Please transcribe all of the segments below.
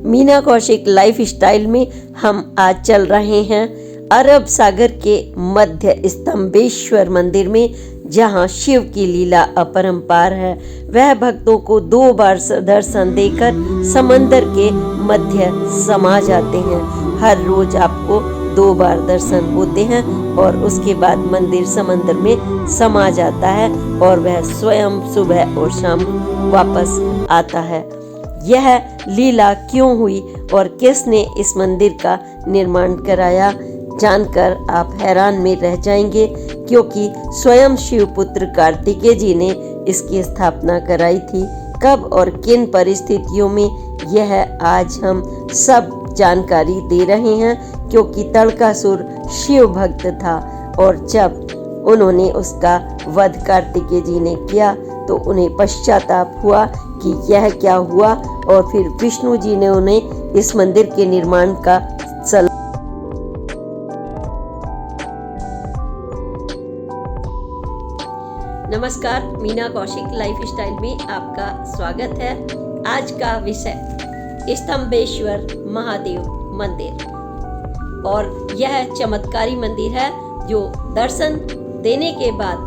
Meena Kaushik life style में हम आज चल रहे हैं अरब सागर के मध्य स्तंभेश्वर मंदिर में, जहां शिव की लीला अपरंपार है। वह भक्तों को 2 बार दर्शन देकर समंदर के मध्य समा जाते हैं। हर रोज आपको 2 बार दर्शन होते हैं और उसके बाद मंदिर समंदर में समा जाता है और वह स्वयं सुबह और शाम वापस आता है। यह लीला क्यों हुई और किसने इस मंदिर का निर्माण कराया, जानकर आप हैरान में रह जाएंगे, क्योंकि स्वयं शिवपुत्र कार्तिकेय जी ने इसकी स्थापना कराई थी। कब और किन परिस्थितियों में, यह आज हम सब जानकारी दे रहे हैं, क्योंकि तड़कासुर शिव भक्त था और जब उन्होंने उसका वध कार्तिकेय जी ने किया तो उन्हें पश्चाताप हुआ कि यह क्या हुआ, और फिर विष्णु जी ने उन्हें इस मंदिर के निर्माण का सलाह। नमस्कार, मीना कौशिक लाइफ स्टाइल में आपका स्वागत है। आज का विषय स्तंभेश्वर महादेव मंदिर, और यह चमत्कारी मंदिर है जो दर्शन देने के बाद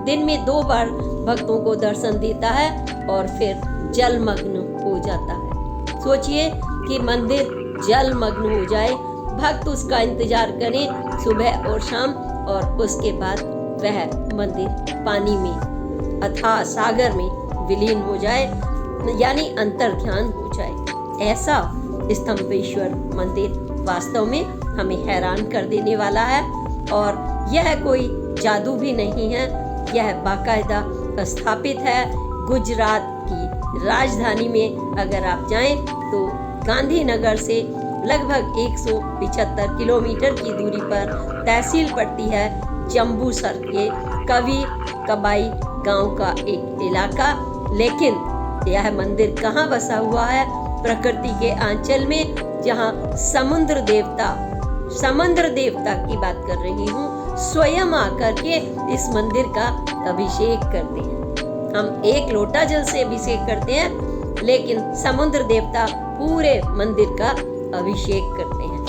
दिन में 2 बार भक्तों को दर्शन देता है और फिर जलमग्न हो जाता है। सोचिए कि मंदिर जलमग्न हो जाए, भक्त उसका इंतजार करें सुबह और शाम, और उसके बाद वह मंदिर पानी में अथाह सागर में विलीन हो जाए, यानी अंतर्ध्यान हो जाए। ऐसा स्तंभेश्वर मंदिर वास्तव में हमें हैरान कर देने वाला है, और यह कोई जादू भी नहीं है। यह बाकायदा स्थापित है। गुजरात की राजधानी में अगर आप जाएं तो गांधीनगर से लगभग 175 किलोमीटर की दूरी पर तहसील पड़ती है जंबूसर के कवि कबाई गांव का एक इलाका। लेकिन यह मंदिर कहाँ बसा हुआ है? प्रकृति के आंचल में, जहाँ समुद्र देवता की बात कर रही हूँ, स्वयं आकर के इस मंदिर का अभिषेक करते हैं। हम 1 लोटा जल से अभिषेक करते हैं, लेकिन समुद्र देवता पूरे मंदिर का अभिषेक करते हैं।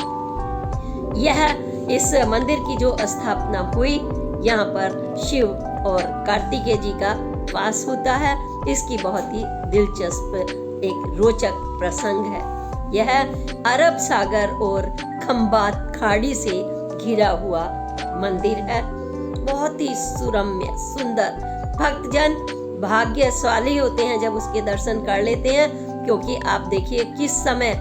यह इस मंदिर की जो स्थापना हुई, यहाँ पर शिव और कार्तिकेय जी का वास होता है। इसकी बहुत ही दिलचस्प एक रोचक प्रसंग है। यह अरब सागर और खंबात खाड़ी से घिरा हुआ मंदिर है। बहुत ही सुरम्य सुंदर, भक्तजन भाग्यशाली होते हैं जब उसके दर्शन कर लेते हैं, क्योंकि आप देखिए किस समय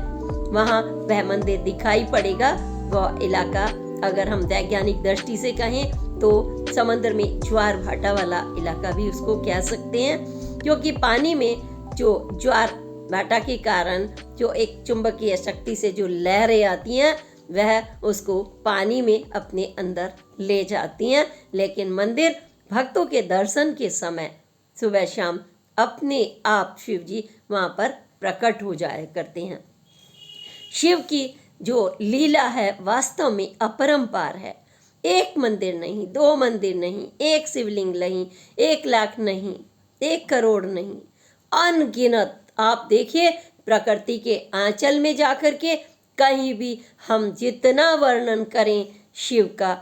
वहाँ वह मंदिर दिखाई पड़ेगा। वह इलाका, अगर हम वैज्ञानिक दृष्टि से कहें तो समंदर में ज्वार भाटा वाला इलाका भी उसको कह सकते हैं, क्योंकि पानी में जो ज्वार भाटा के कारण जो एक चुंबकीय शक्ति से जो लहरें आती हैं, वह उसको पानी में अपने अंदर ले जाती हैं। लेकिन मंदिर भक्तों के दर्शन के समय सुबह शाम अपने आप शिव जी वहाँ पर प्रकट हो जाया करते हैं। शिव की जो लीला है वास्तव में अपरंपार है। 1 मंदिर नहीं, 2 मंदिर नहीं, 1 शिवलिंग नहीं, 1 लाख नहीं, 1 करोड़ नहीं, अनगिनत। आप देखिए, प्रकृति के आंचल में जाकर के कहीं भी हम जितना वर्णन करें शिव का,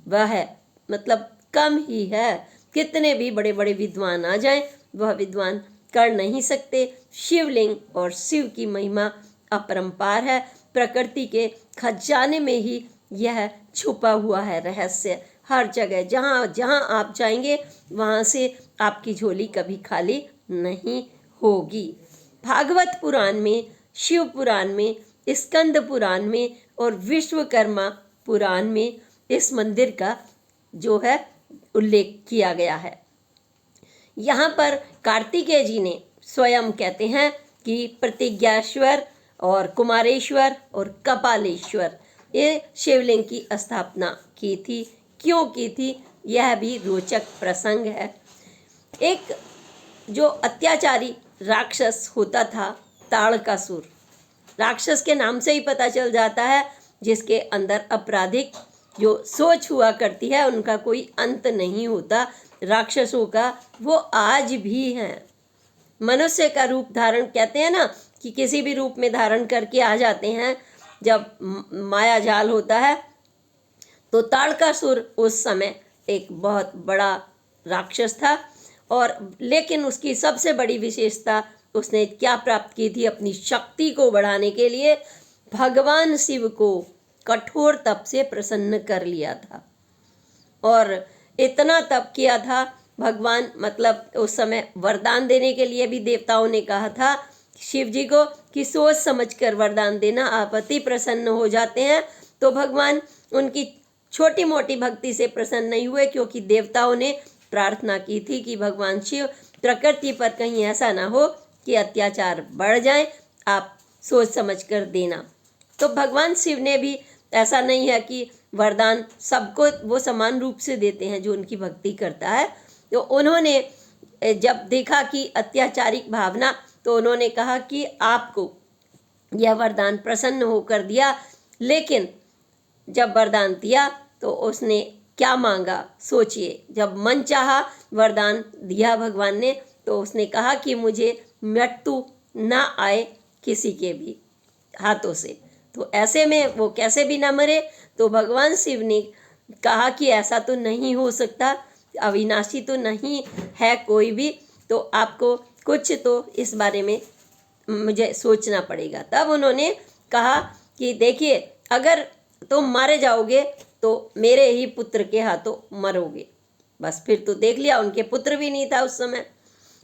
वह मतलब कम ही है। कितने भी बड़े बड़े विद्वान आ जाएं, वह विद्वान कर नहीं सकते। शिवलिंग और शिव की महिमा अपरंपार है। प्रकृति के खजाने में ही यह छुपा हुआ है रहस्य। हर जगह जहाँ जहाँ आप जाएंगे, वहाँ से आपकी झोली कभी खाली नहीं होगी। भागवत पुराण में, शिव पुराण में, स्कंद पुराण में और विश्वकर्मा पुराण में इस मंदिर का जो है उल्लेख किया गया है। यहाँ पर कार्तिकेय जी ने स्वयं कहते हैं कि प्रतिज्ञाश्वर और कुमारेश्वर और कपालेश्वर ये शिवलिंग की स्थापना की थी। क्यों की थी, यह भी रोचक प्रसंग है। एक जो अत्याचारी राक्षस होता था, ताड़कासुर, राक्षस के नाम से ही पता चल जाता है, जिसके अंदर आपराधिक जो सोच हुआ करती है, उनका कोई अंत नहीं होता। राक्षसों का वो आज भी हैं। मनुष्य का रूप धारण, कहते हैं ना कि किसी भी रूप में धारण करके आ जाते हैं जब माया जाल होता है। तो ताड़कासुर उस समय एक बहुत बड़ा राक्षस था, और लेकिन उसकी सबसे बड़ी विशेषता, उसने क्या प्राप्त की थी अपनी शक्ति को बढ़ाने के लिए, भगवान शिव को कठोर तप से प्रसन्न कर लिया था। और इतना तप किया था भगवान, मतलब उस समय वरदान देने के लिए भी देवताओं ने कहा था शिव जी को कि सोच समझकर वरदान देना, आप अति प्रसन्न हो जाते हैं। तो भगवान उनकी छोटी मोटी भक्ति से प्रसन्न नहीं हुए, क्योंकि देवताओं ने प्रार्थना की थी कि भगवान शिव प्रकृति पर कहीं ऐसा ना हो कि अत्याचार बढ़ जाए, आप सोच समझकर देना। तो भगवान शिव ने भी, ऐसा नहीं है कि वरदान सबको वो समान रूप से देते हैं जो उनकी भक्ति करता है। तो उन्होंने जब देखा कि अत्याचारिक भावना, तो उन्होंने कहा कि आपको यह वरदान प्रसन्न होकर दिया। लेकिन जब वरदान दिया तो उसने क्या मांगा, सोचिए। जब मन चाहा वरदान दिया भगवान ने, तो उसने कहा कि मुझे मृत्यु ना आए किसी के भी हाथों से। तो ऐसे में वो कैसे भी ना मरे। तो भगवान शिव ने कहा कि ऐसा तो नहीं हो सकता, अविनाशी तो नहीं है कोई भी, तो आपको कुछ तो इस बारे में मुझे सोचना पड़ेगा। तब उन्होंने कहा कि देखिए, अगर तुम मारे जाओगे तो मेरे ही पुत्र के हाथों मरोगे। बस फिर तो देख लिया, उनके पुत्र भी नहीं था उस समय।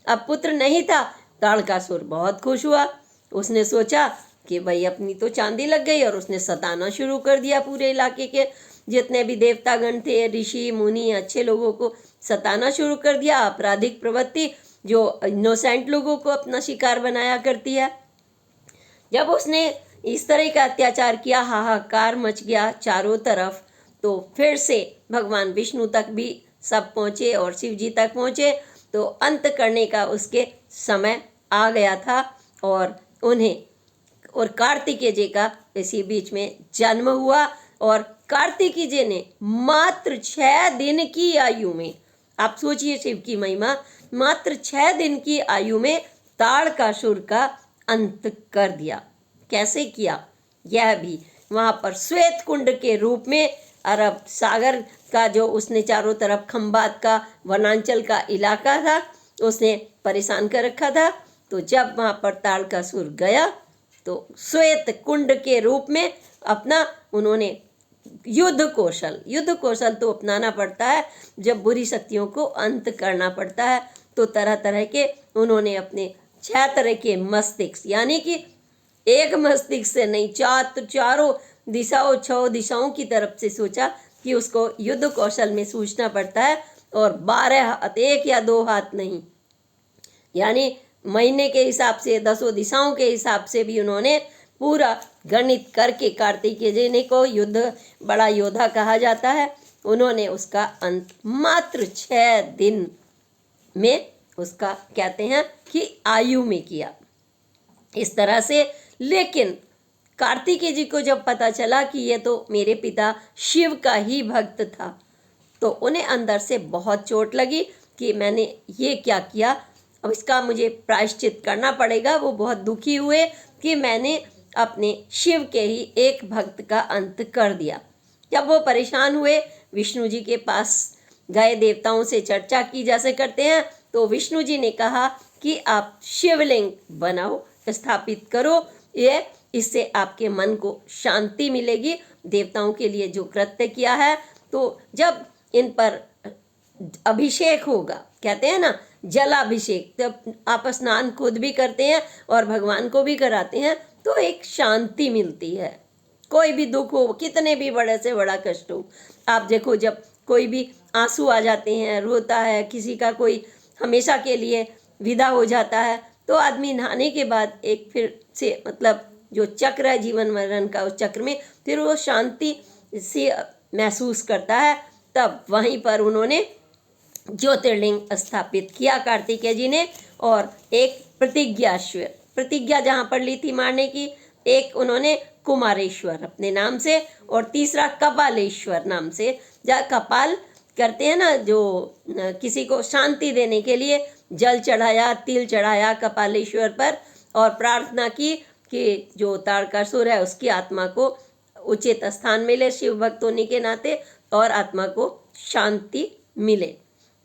अब पुत्र नहीं था, ताड़कासुर बहुत खुश हुआ। उसने सोचा कि भाई अपनी तो चांदी लग गई, और उसने सताना शुरू कर दिया पूरे इलाके के जितने भी देवतागण थे, ऋषि मुनि, अच्छे लोगों को सताना शुरू कर दिया। आपराधिक प्रवृत्ति जो इनोसेंट लोगों को अपना शिकार बनाया करती है। जब उसने इस तरह का अत्याचार किया, हाहाकार मच गया चारों तरफ। तो फिर से भगवान विष्णु तक भी सब पहुँचे और शिव जी तक पहुँचे। तो अंत करने का उसके समय आ गया था, और उन्हें और कार्तिकेय जी का इसी बीच में जन्म हुआ। और कार्तिकेय जी ने मात्र 6 दिन की आयु में, आप सोचिए शिव की महिमा, मात्र 6 दिन की आयु में ताड़कासुर का अंत कर दिया। कैसे किया, यह भी वहाँ पर श्वेत कुंड के रूप में, अरब सागर का जो उसने चारों तरफ खंबात का वनांचल का इलाका था, उसने परेशान कर रखा था। तो जब वहाँ पर ताड़कासुर गया तो श्वेत कुंड के रूप में अपना उन्होंने युद्ध कौशल तो अपनाना पड़ता है जब बुरी शक्तियों को अंत करना पड़ता है। तो तरह तरह के उन्होंने अपने 6 तरह के मस्तिष्क, यानी कि एक मस्तिष्क से नहीं, चारों दिशाओं 6 दिशाओं की तरफ से सोचा कि उसको युद्ध कौशल में सूझना पड़ता है। और 12 हाथ, 1 या 2 हाथ नहीं, यानी महीने के हिसाब से 10 दिशाओं के हिसाब से भी उन्होंने पूरा गणित करके, कार्तिकेय जी ने को युद्ध बड़ा योद्धा कहा जाता है, उन्होंने उसका अंत मात्र 6 दिन में, उसका कहते हैं कि आयु में किया इस तरह से। लेकिन कार्तिकेय जी को जब पता चला कि ये तो मेरे पिता शिव का ही भक्त था, तो उन्हें अंदर से बहुत चोट लगी कि मैंने ये क्या किया, अब इसका मुझे प्रायश्चित करना पड़ेगा। वो बहुत दुखी हुए कि मैंने अपने शिव के ही एक भक्त का अंत कर दिया। जब वो परेशान हुए, विष्णु जी के पास गए, देवताओं से चर्चा की जैसे करते हैं। तो विष्णु जी ने कहा कि आप शिवलिंग बनाओ, स्थापित करो, ये इससे आपके मन को शांति मिलेगी। देवताओं के लिए जो कृत्य किया है, तो जब इन पर अभिषेक होगा, कहते हैं ना जलाभिषेक, जब आप स्नान खुद भी करते हैं और भगवान को भी कराते हैं, तो एक शांति मिलती है। कोई भी दुख हो, कितने भी बड़े से बड़ा कष्ट हो, आप देखो जब कोई भी आंसू आ जाते हैं, रोता है, किसी का कोई हमेशा के लिए विदा हो जाता है, तो आदमी नहाने के बाद एक फिर से, मतलब जो चक्र है जीवन मरण का, उस चक्र में फिर वो शांति से महसूस करता है। तब वहीं पर उन्होंने ज्योतिर्लिंग स्थापित किया कार्तिकेय जी ने, और एक प्रतिज्ञा जहाँ पर ली थी मारने की, एक उन्होंने कुमारेश्वर अपने नाम से, और तीसरा कपालेश्वर नाम से। जहाँ कपाल करते हैं ना, जो किसी को शांति देने के लिए जल चढ़ाया, तिल चढ़ाया कपालेश्वर पर, और प्रार्थना की कि जो तारकासुर है उसकी आत्मा को उचित स्थान मिले शिव भक्त होने के नाते, और आत्मा को शांति मिले।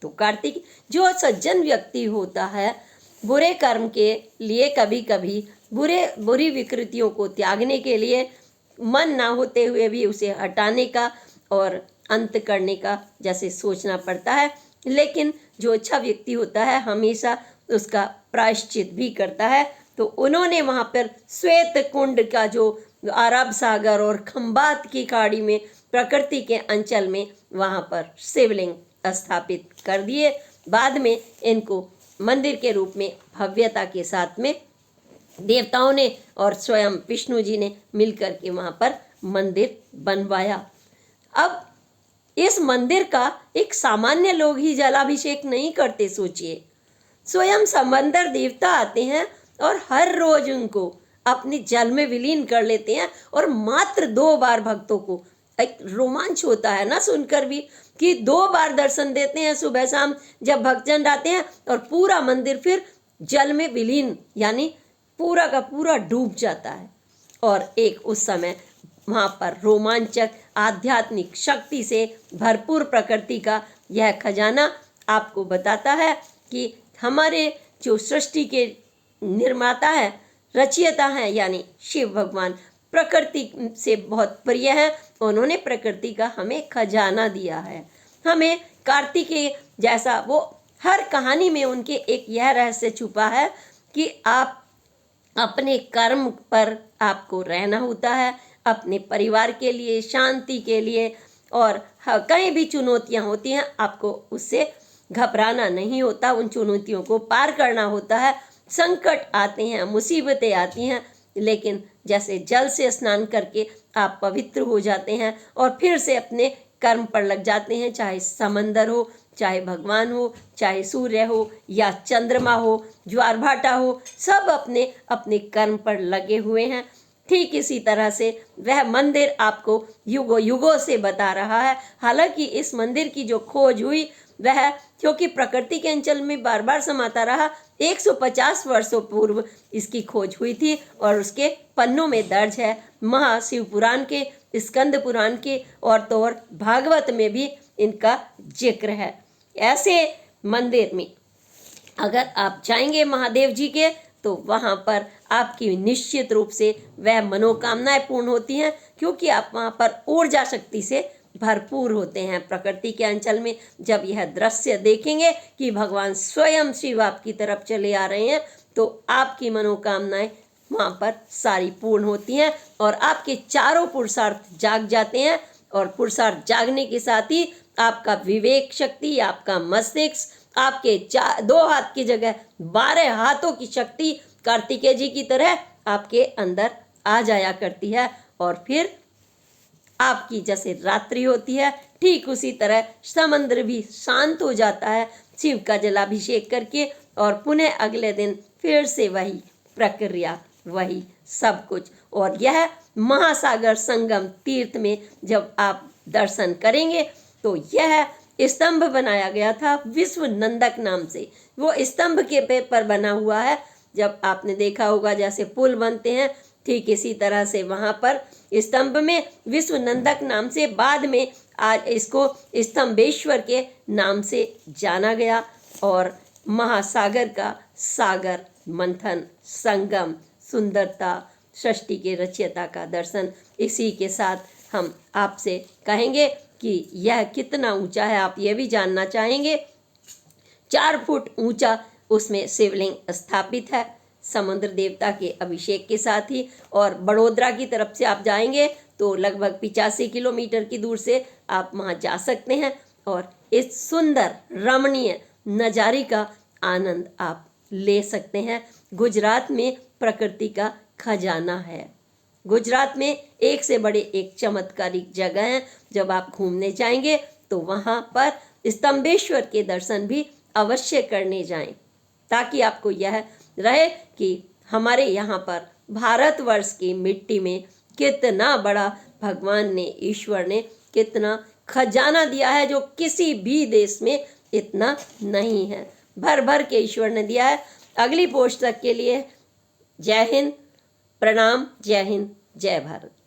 तो कार्तिक जो सज्जन व्यक्ति होता है, बुरे कर्म के लिए कभी कभी बुरी विकृतियों को त्यागने के लिए मन ना होते हुए भी उसे हटाने का और अंत करने का जैसे सोचना पड़ता है, लेकिन जो अच्छा व्यक्ति होता है हमेशा उसका प्रायश्चित भी करता है। तो उन्होंने वहाँ पर श्वेत कुंड का जो अरब सागर और खंबात की खाड़ी में प्रकृति के अंचल में वहाँ पर शिवलिंग स्थापित कर दिए। बाद में इनको मंदिर के रूप में भव्यता के साथ में देवताओं ने और स्वयं विष्णु जी ने मिलकर के वहाँ पर मंदिर बनवाया। अब इस मंदिर का एक सामान्य लोग ही जलाभिषेक नहीं करते, सोचिए स्वयं समंदर देवता आते हैं और हर रोज उनको अपने जल में विलीन कर लेते हैं, और मात्र 2 बार भक्तों को एक रोमांच होता है ना सुनकर भी कि 2 बार दर्शन देते हैं सुबह शाम जब भक्तजन आते हैं, और पूरा मंदिर फिर जल में विलीन यानी पूरा का पूरा डूब जाता है। और एक उस समय वहाँ पर रोमांचक आध्यात्मिक शक्ति से भरपूर प्रकृति का यह खजाना आपको बताता है कि हमारे जो सृष्टि के निर्माता है, रचयिता हैं, यानी शिव भगवान प्रकृति से बहुत प्रिय है। उन्होंने प्रकृति का हमें खजाना दिया है। हमें कार्तिकेय जैसा वो हर कहानी में उनके एक यह रहस्य छुपा है कि आप अपने कर्म पर आपको रहना होता है, अपने परिवार के लिए, शांति के लिए, और कहीं भी चुनौतियां होती हैं आपको उससे घबराना नहीं होता, उन चुनौतियों को पार करना होता है। संकट आते हैं, मुसीबतें आती हैं, लेकिन जैसे जल से स्नान करके आप पवित्र हो जाते हैं और फिर से अपने कर्म पर लग जाते हैं, चाहे समंदर हो, चाहे भगवान हो, चाहे सूर्य हो या चंद्रमा हो, ज्वार भाटा हो, सब अपने अपने कर्म पर लगे हुए हैं। ठीक इसी तरह से वह मंदिर आपको युगों युगों से बता रहा है। हालांकि इस मंदिर की जो खोज हुई वह क्योंकि प्रकृति के अंचल में बार बार समाता रहा, 150 वर्षों पूर्व इसकी खोज हुई थी, और उसके पन्नों में दर्ज है। महाशिव पुराण के, स्कंद पुराण के और तो और भागवत में भी इनका जिक्र है। ऐसे मंदिर में अगर आप जाएंगे महादेव जी के, तो वहाँ पर आपकी निश्चित रूप से वह मनोकामनाएं पूर्ण होती हैं, क्योंकि आप वहाँ पर ऊर्जा शक्ति से भरपूर होते हैं। प्रकृति के अंचल में जब यह दृश्य देखेंगे कि भगवान स्वयं शिव आपकी तरफ चले आ रहे हैं, तो आपकी मनोकामनाएं वहाँ पर सारी पूर्ण होती हैं और आपके चारों पुरुषार्थ जाग जाते हैं। और पुरुषार्थ जागने के साथ ही आपका विवेक शक्ति, आपका मस्तिष्क, आपके 2 हाथ की जगह 12 हाथों की शक्ति कार्तिकेय जी की तरह आपके अंदर आ जाया करती है। और फिर आपकी जैसे रात्रि होती है, ठीक उसी तरह समंदर भी शांत हो जाता है शिव का जलाभिषेक करके, और पुनः अगले दिन फिर से वही प्रक्रिया, वही सब कुछ। और यह महासागर संगम तीर्थ में जब आप दर्शन करेंगे, तो यह स्तंभ बनाया गया था विश्व नंदक नाम से। वो स्तंभ के पर बना हुआ है। जब आपने देखा होगा जैसे पुल बनते हैं, ठीक इसी तरह से वहाँ पर स्तंभ में विश्व नंदक नाम से, बाद में आज इसको स्तंभेश्वर के नाम से जाना गया। और महासागर का सागर मंथन, संगम, सुंदरता, सृष्टि के रचयिता का दर्शन, इसी के साथ हम आपसे कहेंगे कि यह कितना ऊंचा है आप ये भी जानना चाहेंगे। 4 फुट ऊंचा उसमें शिवलिंग स्थापित है समुद्र देवता के अभिषेक के साथ ही। और बड़ोदरा की तरफ से आप जाएंगे तो लगभग 85 किलोमीटर की दूर से आप वहाँ जा सकते हैं और इस सुंदर रमणीय नज़ारे का आनंद आप ले सकते हैं। गुजरात में प्रकृति का खजाना है। गुजरात में एक से बड़े एक चमत्कारिक जगह है। जब आप घूमने जाएंगे तो वहाँ पर स्तंभेश्वर के दर्शन भी अवश्य करने जाएं, ताकि आपको यह रहे कि हमारे यहाँ पर भारतवर्ष की मिट्टी में कितना बड़ा भगवान ने, ईश्वर ने कितना खजाना दिया है, जो किसी भी देश में इतना नहीं है। भर भर के ईश्वर ने दिया है। अगली पोस्ट तक के लिए जय हिंद, प्रणाम, जय हिंद, जय भारत।